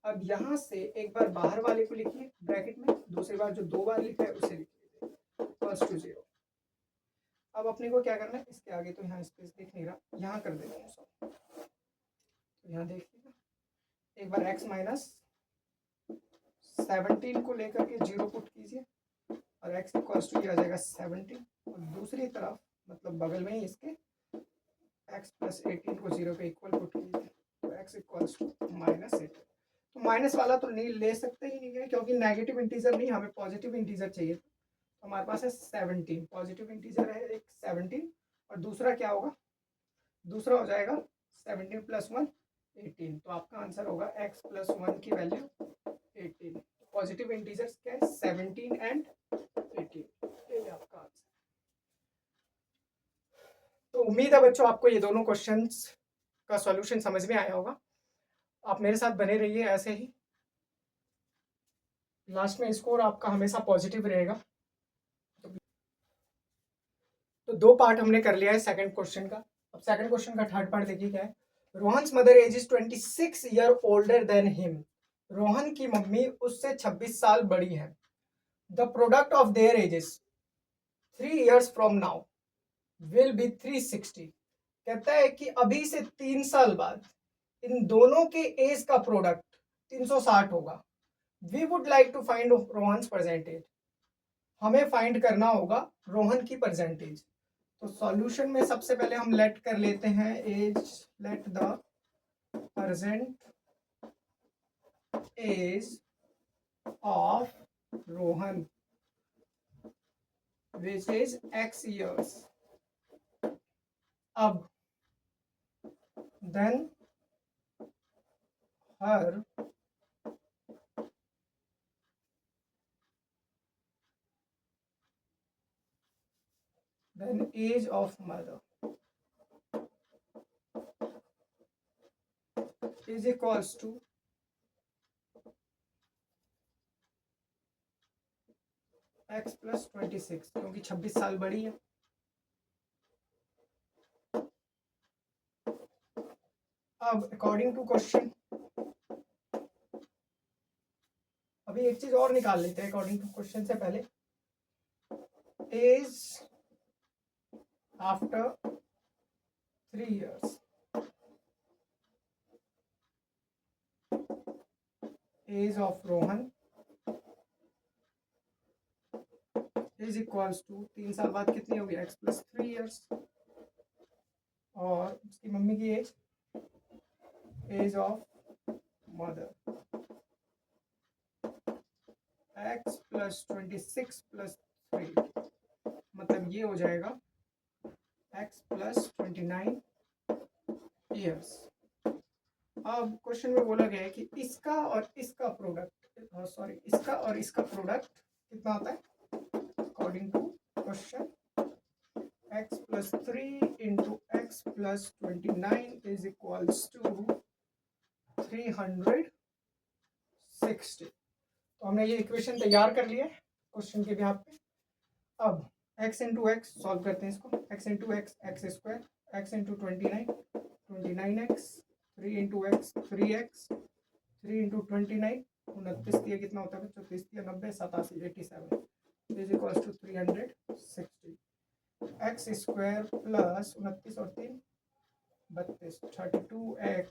A: अब यहाँ से एक बार बाहर वाले को लिखिए ब्रैकेट में, दूसरी बार जो 2 बार लिखा है उसे लिखिए इक्वल्स टू 0। अब अपने को क्या करना है, इसके आगे तो यहाँ स्पेस दिख नहीं रहा, यहाँ कर देते हैं सब। तो यहाँ देखिएगा एक बार x माइनस 17 को लेकर के 0 पुट कीजिए और x इक्वल्स टू आ जाएगा 17 और दूसरी तरफ मतलब बगल में ही इसके x प्लस 18 को 0 के इक्वल पुट कीजिए तो x इक्वल्स टू -18। तो माइनस वाला तो नहीं ले सकते ही नहीं है क्योंकि नेगेटिव इंटीजर नहीं, हमें पॉजिटिव इंटीजर चाहिए। तो हमारे पास है 17, पॉजिटिव इंटीजर है एक 17 और दूसरा क्या होगा, दूसरा हो जाएगा 17 प्लस 1 18। तो आपका आंसर होगा x प्लस 1 की वैल्यू 18। पॉजिटिव इंटीजर्स क्या है 17 एंड 18, ये आपका आंसर। तो उम्मीद है बच्चों आपको ये दोनों क्वेश्चंस का सॉल्यूशन समझ में आया होगा। आप मेरे साथ बने रहिए ऐसे ही, लास्ट में स्कोर आपका हमेशा पॉजिटिव रहेगा। तो 2 पार्ट हमने कर लिया है सेकंड क्वेश्चन का। अब सेकंड क्वेश्चन का थर्ड पार्ट देखिए क्या है। Rohan's mother age is 26 year older than him. Rohan की मम्मी उससे 26 साल बड़ी है। The product of their ages 3 years from now will be 360। कहता है कि अभी से 3 साल बाद इन दोनों के एज का प्रोडक्ट 360 होगा। We would like to find Rohan's present age. हमें फाइंड करना होगा रोहन की परसेंटेज। तो सॉल्यूशन में सबसे पहले हम लेट कर लेते हैं age, let the present age of Rohan which is x years। अब then her then age of mother is equals to x plus 26 क्योंकि 26 साल बड़ी है। अब अकॉर्डिंग टू क्वेश्चन अभी एक चीज और निकाल लेते हैं अकॉर्डिंग टू क्वेश्चन से पहले। Age after 3 years, age of Rohan is equals to 3 साल बाद कितनी होगी x प्लस 3 years और उसकी मम्मी की age, age of mother x plus 26 plus 3 मतलब ये हो जाएगा x प्लस 29 ईयर्स। अब क्वेश्चन में बोला गया है कि इसका और इसका प्रोडक्ट, सॉरी इसका और इसका प्रोडक्ट कितना होता है according to question. x plus 3 into x plus 29 is equals to 360। तो हमने ये इक्वेशन तैयार कर लिया है क्वेश्चन के बिहाफ पे। अब x इंटू एक्स सॉल्व करते हैं इसको। x into X X square, x into 29x, 3 into x 3x, 3 into 29 29 दिया कितना होता है बच्चों, 30 दिया 90 87 87 is equals to 360। X square plus 29 और 3 32 32x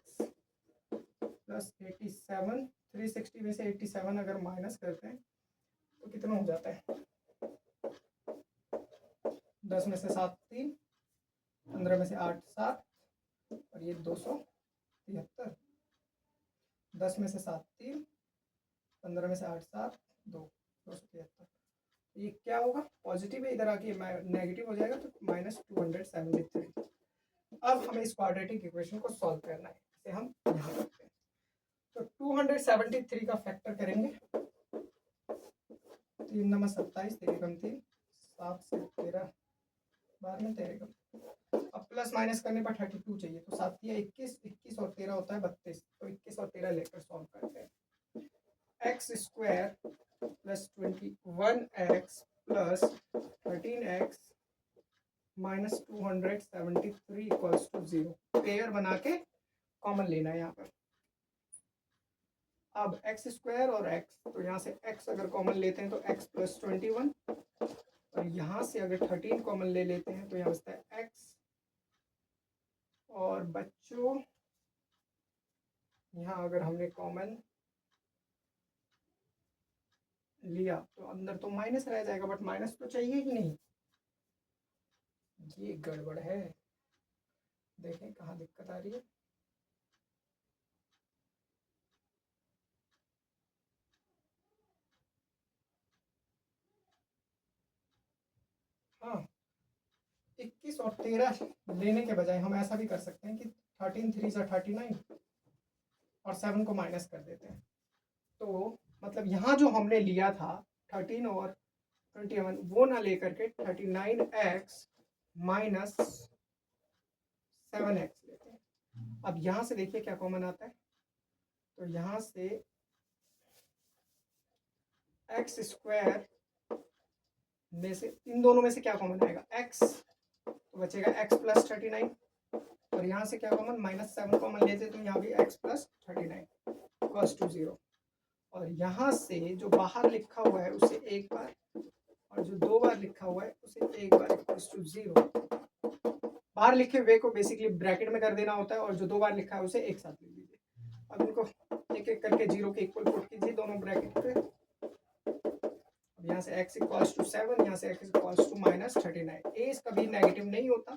A: प्लस 87। 360 में से 87 अगर माइनस करते हैं तो कितना हो जाता है, 10 में से 7 3, 15 में से 8 7 और ये 273। 10 में से 7 3, 15 में से 8 7 2, 273। ये क्या होगा पॉजिटिव है, इधर आके नेगेटिव हो जाएगा तो -273। अब हमें इस क्वाड्रेटिक इक्वेशन को सॉल्व करना है, इसे हम यहाँ रखते हैं। तो 273 का फैक्टर करेंगे, 3 9 27, 3 कम 3 7 से 13 बाद में तेरे को अब प्लस माइनस करने पर 32 चाहिए, तो 7 या 21, 21 और 13 होता है 32, तो 21 और 13 लेकर सॉल्व करते हैं। X square plus 21x plus 13x minus 273 equals to 0। Pair बना के कॉमन लेना है यहाँ पर। अब एक्स स्क्वायर और एक्स, तो यहाँ से एक्स अगर कॉमन लेते हैं तो एक्स प्लस 21, और यहाँ से अगर 13 कॉमन ले लेते हैं तो यहाँ बचता है एक्स। और बच्चों यहाँ अगर हमने कॉमन लिया तो अंदर तो माइनस रह जाएगा, बट माइनस तो चाहिए ही नहीं, ये गड़बड़ है। देखें कहाँ दिक्कत आ रही है। हाँ, 21 और 13 लेने के बजाय हम ऐसा भी कर सकते हैं कि 13 3 से 39 और 7 को माइनस कर देते हैं। तो मतलब यहाँ जो हमने लिया था 13 और 21 वो ना लेकर के 39x माइनस 7x लेते हैं। अब यहाँ से देखिए क्या कॉमन आता है, तो यहाँ से एक्स स्क्वायर में से इन दोनों में से क्या कॉमन आएगा, x, तो बचेगा x प्लस 39, और यहाँ से क्या कॉमन माइनस 7 कॉमन लेते तो यहाँ भी x प्लस 39 इक्वल्स टू 0। और यहाँ से जो बाहर लिखा हुआ है उसे एक बार, और जो 2 बार लिखा हुआ है उसे एक बार इक्वल्स टू 0। बाहर लिखे हुए को बेसिकली ब्रैकेट में कर देना होता है, और जो 2 बार लिखा है उसे एक साथ ले लीजिए। अब इनको एक एक करके 0 के इक्वल पुट कीजिए दोनों ब्रैकेट पे। अब यहाँ से x इक्वल्स टू 7, यहाँ से x equals to minus 39। Age कभी नेगेटिव नहीं होता,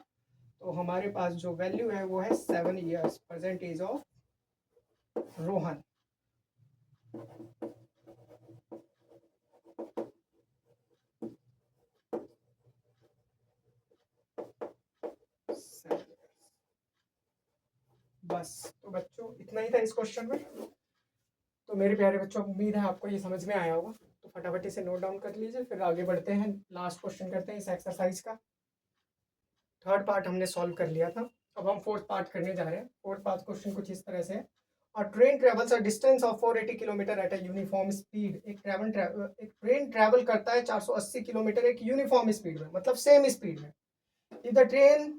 A: तो हमारे पास जो वैल्यू है वो है 7 years present age of Rohan. बस, तो बच्चों इतना ही था इस क्वेश्चन में। तो मेरे प्यारे बच्चों, उम्मीद है आपको ये समझ में आया होगा, तो फटाफट इसे नोट डाउन कर लीजिए, फिर आगे बढ़ते हैं। लास्ट क्वेश्चन करते हैं इस एक्सरसाइज का। थर्ड पार्ट हमने सॉल्व कर लिया था, अब हम फोर्थ पार्ट करने जा रहे हैं। फोर्थ पार्ट क्वेश्चन कुछ इस तरह से है। A train travels a distance of 480 kilometer at a uniform speed. एक ट्रेन ट्रेवल करता है 480 किलोमीटर एक यूनिफॉर्म स्पीड में, मतलब सेम स्पीड में। If the train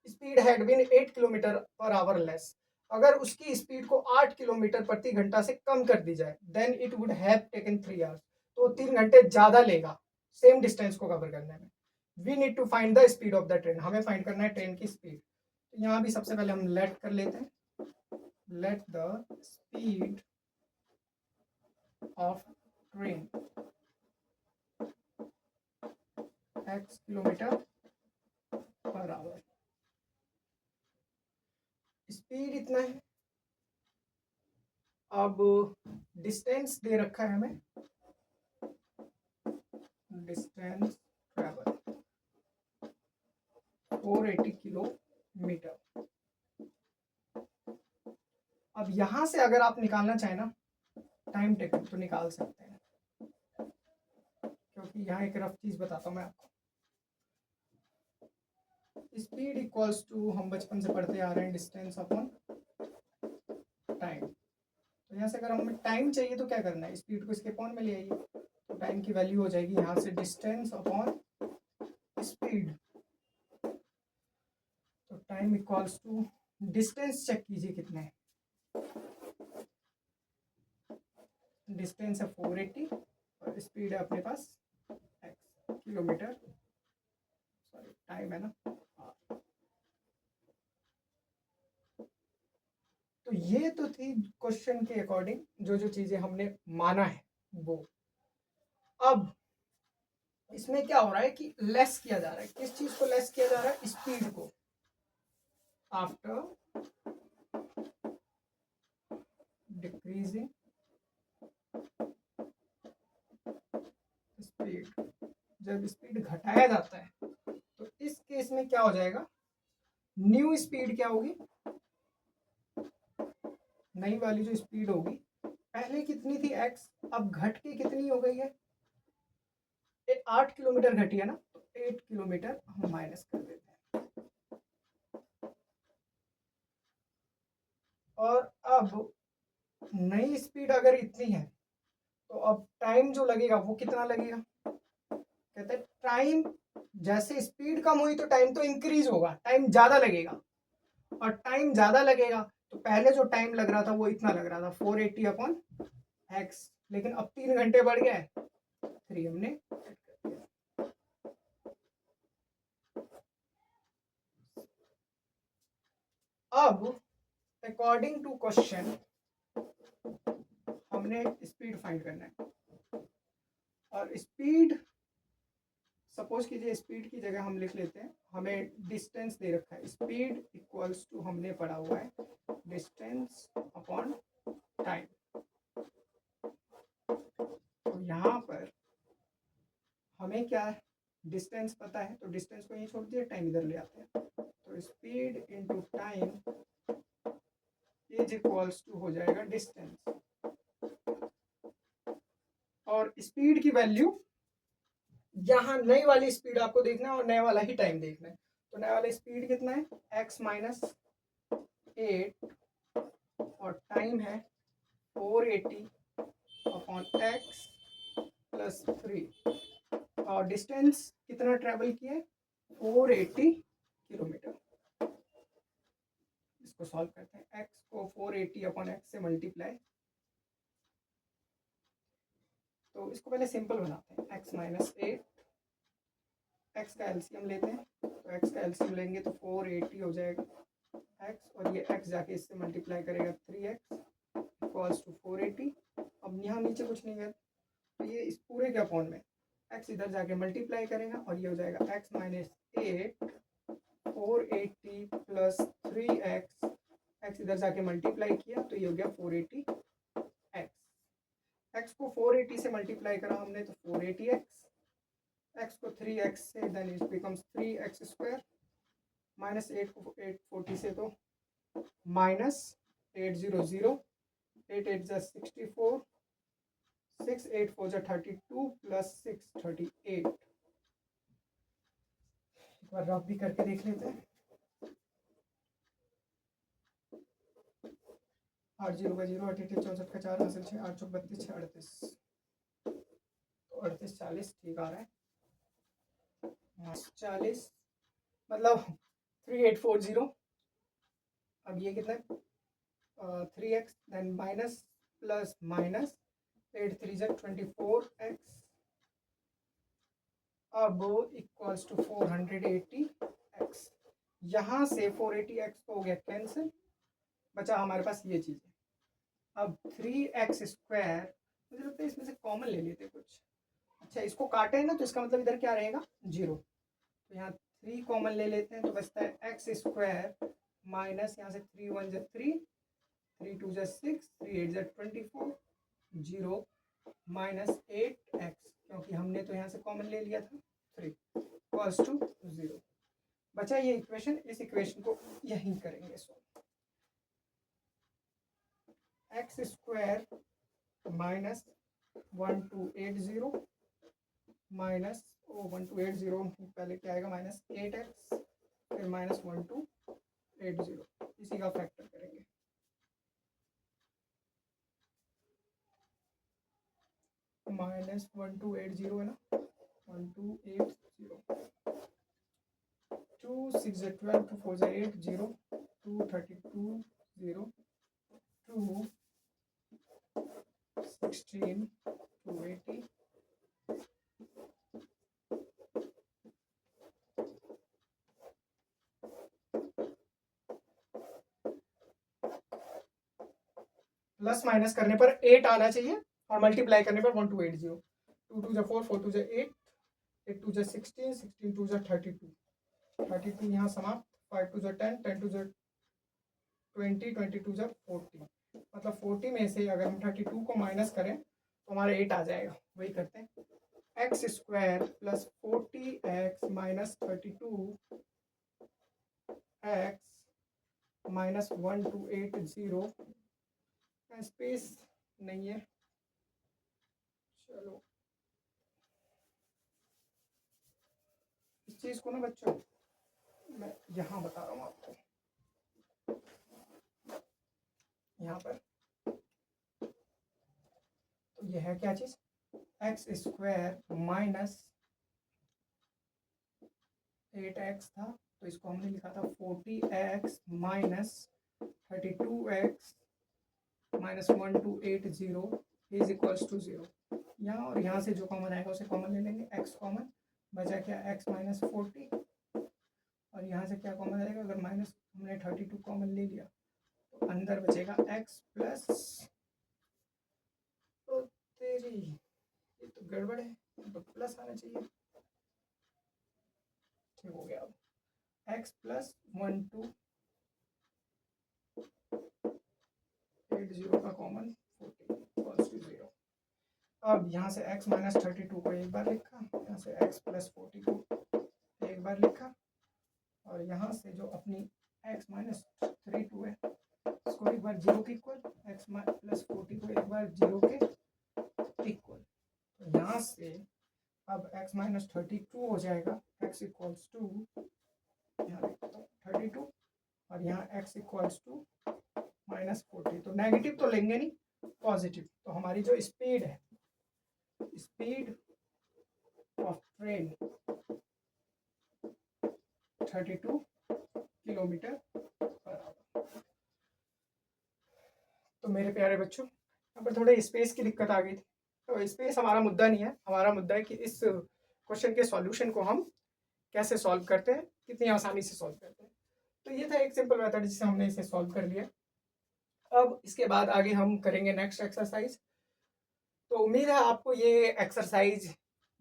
A: speed had been 8 kilometer per hour less, अगर उसकी स्पीड को 8 किलोमीटर प्रति घंटा से कम कर दी जाए, then it would have taken 3 hours, तो 3 घंटे ज्यादा लेगा सेम डिस्टेंस को कवर करने में। We need to find the speed of the train, हमें फाइंड करना है ट्रेन की स्पीड। तो यहाँ भी सबसे पहले हम लेट कर लेते हैं, let the speed of train x kilometre per our. Speed इतना है, अब डिस्टेंस दे रखा है हमें, डिस्टेंस ट्रेवल 480 किलोमीटर। अब यहां से अगर आप निकालना चाहें ना टाइम टेकन तो निकाल सकते हैं, क्योंकि यहाँ एक रफ चीज बताता हूँ मैं आपको। स्पीड इक्वल्स टू, हम बचपन से पढ़ते आ रहे हैं, डिस्टेंस अपॉन टाइम। तो यहाँ से अगर हमें टाइम चाहिए तो क्या करना है, स्पीड को इसके अपॉन में ले आइए, तो टाइम की वैल्यू हो जाएगी यहाँ से डिस्टेंस अपॉन स्पीड। तो time equals to, distance check कीजिए कितना है, डिस्टेंस है 480 और स्पीड है अपने पास x किलोमीटर, सॉरी टाइम है ना। तो ये तो थी क्वेश्चन के अकॉर्डिंग जो जो चीजें हमने माना है वो। अब इसमें क्या हो रहा है कि लेस किया जा रहा है, किस चीज को लेस किया जा रहा है, स्पीड को। आफ्टर डिक्रीजिंग स्पीड, जब स्पीड घटाया जाता है तो इस केस में क्या हो जाएगा, न्यू स्पीड क्या होगी, नई वाली जो स्पीड होगी, पहले कितनी थी x, अब घट के कितनी हो गई है, 8 किलोमीटर घटी है ना, तो 8 किलोमीटर हम माइनस कर देते हैं। और अब नई स्पीड अगर इतनी है तो अब टाइम जो लगेगा वो कितना लगेगा? कहते हैं टाइम, जैसे स्पीड कम हुई तो टाइम तो इंक्रीज होगा, टाइम ज्यादा लगेगा। और टाइम ज्यादा लगेगा तो पहले जो टाइम लग रहा था वो इतना लग रहा था 480 अपॉन एक्स, लेकिन अब 3 घंटे बढ़ गया है, 3 हमने अब अकॉर्डिंग टू क्वेश्चन हमने स्पीड फाइंड करना है। और स्पीड, सपोज कीजिए स्पीड की जगह हम लिख लेते हैं, हमें डिस्टेंस दे रखा है, स्पीड इक्वल्स टू हमने पढ़ा हुआ है डिस्टेंस अपॉन टाइम। तो यहाँ पर हमें क्या डिस्टेंस पता है, तो डिस्टेंस को यहीं छोड़ दिया, टाइम इधर ले आते हैं। तो speed into time is equals to हो जाएगा डिस्टेंस। और स्पीड की वैल्यू, यहाँ नई वाली स्पीड आपको देखना है और नया वाला ही टाइम देखना है। तो नया वाला स्पीड कितना है, x माइनस 8 और टाइम है 480 अपॉन x प्लस 3। और डिस्टेंस कितना ट्रेवल किया है, 480 किलोमीटर। इसको सॉल्व करते हैं, x को 480 अपॉन x से मल्टीप्लाई, तो इसको पहले सिंपल बनाते हैं, x माइनस 8, x का एलसीएम लेते हैं, तो x का एलसीएम लेंगे तो 480 हो जाएगा x, और ये x जाके इससे मल्टीप्लाई करेगा 3x इक्वल्स टू 480। अब यहाँ नीचे कुछ नहीं है तो ये इस पूरे के अपॉन में x इधर जाके मल्टीप्लाई करेगा और ये हो जाएगा x minus 8 480 plus 3x, x इधर जाके मल्टीप्लाई किया तो ये हो गया 480 x को 480 से मल्टीप्लाई करा हमने तो 480x, x को 3x से then it becomes 3x square, minus 8 को 840 से तो माइनस 800, 8 8 जा 64, 6 8 4 जा 32 प्लस 6 38। एक बार रफ भी करके देख लेते हैं, 8 0 का 0, 8 8 64 का 4 हासिल 6, 8 चौक 32 6 38, तो 38 40 ठीक आ रहा है, 40 मतलब 3840। अब ये कितना है 3x then minus plus minus 8 3 जा 24x, अब इक्वल्स टू 480x। यहाँ से 480x हो गया कैंसिल, बचा हमारे पास ये चीज़ है। अब 3x स्क्वायर, मुझे लगता है इसमें से कॉमन ले लेते कुछ। अच्छा इसको काटे हैं ना तो इसका मतलब इधर क्या रहेगा 0, तो यहाँ 3 कॉमन ले लेते हैं तो बचता है x स्क्वायर माइनस यहाँ से 3 1 जा 3, 3 2 जा 6, 3 8 जा 24, 0 माइनस 8x, क्योंकि हमने तो यहाँ से कॉमन ले लिया था 3 इक्वल्स टू 0। बचा ये इक्वेशन, इस इक्वेशन को यहीं करेंगे solve. X square minus 1280 minus 1280, पहले क्या आएगा माइनस 8x फिर माइनस 1280, इसी का फैक्टर करेंगे। माइनस 1280 है ना, 1280, 2 6 12, 2 4 8 0, 2 32 0, 2 16 280, प्लस माइनस करने पर 8 आना चाहिए और मल्टीप्लाई करने पर 1280, 2 2 जा 4, 4 2 जा 8, 8 2 जा 16, 16 2 जा 32, 32 यहाँ समाप्त, 5 2 जा 10, 10 2 जा 20, 22 जा 40, मतलब 40 में से अगर हम 32 को माइनस करें तो हमारा 8 आ जाएगा। वही करते हैं, x square plus 40x minus 32 x minus 1280, space नहीं है, चलो चीज़ को ना बच्चों मैं यहाँ बता रहा हूँ आपको, यहाँ पर तो ये है क्या चीज़, एक्स स्क्वायर माइनस 8x था, तो इसको हमने लिखा था 40x minus 32x minus 1280 is equals to 0। यहाँ और यहाँ से जो कॉमन आएगा उसे कॉमन ले लेंगे, x कॉमन बचा क्या, x माइनस 40, और यहाँ से क्या कॉमन आएगा, अगर माइनस हमने 32 कॉमन ले लिया तो अंदर बचेगा x प्लस, तो तेरी ये तो गड़बड़ है, तो प्लस आना चाहिए, ठीक हो गया। अब x प्लस 1280 का कॉमन 40 इक्वल्स टू 0। अब यहाँ से x माइनस 32 को एक बार लिखा, यहाँ से x प्लस 40 को एक बार लिखा, और यहाँ से जो अपनी x माइनस 32 है इसको एक बार 0 के इक्वल, x प्लस 40 को एक बार 0 के इक्वल, तो यहाँ से अब x माइनस 32 हो जाएगा, x इक्वल्स टू यहाँ लिखता हूँ 32, और यहाँ x इक्वल्स टू माइनस 40, तो नेगेटिव तो लेंगे नहीं, पॉजिटिव, तो हमारी जो स्पीड है, speed of train 32 kilometre per our. तो मेरे प्यारे बच्चों, यहाँ पर थोड़े स्पेस की दिक्कत आ गई थी, तो स्पेस हमारा मुद्दा नहीं है, हमारा मुद्दा है कि इस क्वेश्चन के सॉल्यूशन को हम कैसे सॉल्व करते हैं, कितनी आसानी से सॉल्व करते हैं। तो ये था एक सिंपल मेथड जिससे हमने इसे सॉल्व कर लिया। अब इसके बाद आगे हम करेंगे नेक्स्ट एक्सरसाइज। तो उम्मीद है आपको ये एक्सरसाइज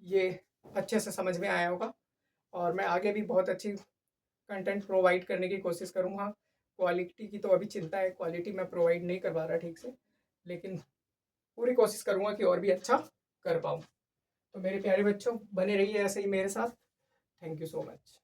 A: ये अच्छे से समझ में आया होगा, और मैं आगे भी बहुत अच्छी कंटेंट प्रोवाइड करने की कोशिश करूँगा। क्वालिटी की तो अभी चिंता है, क्वालिटी मैं प्रोवाइड नहीं कर पा रहा ठीक से, लेकिन पूरी कोशिश करूँगा कि और भी अच्छा कर पाऊँ। तो मेरे प्यारे बच्चों, बने रहिए ऐसे ही मेरे साथ। Thank you so much.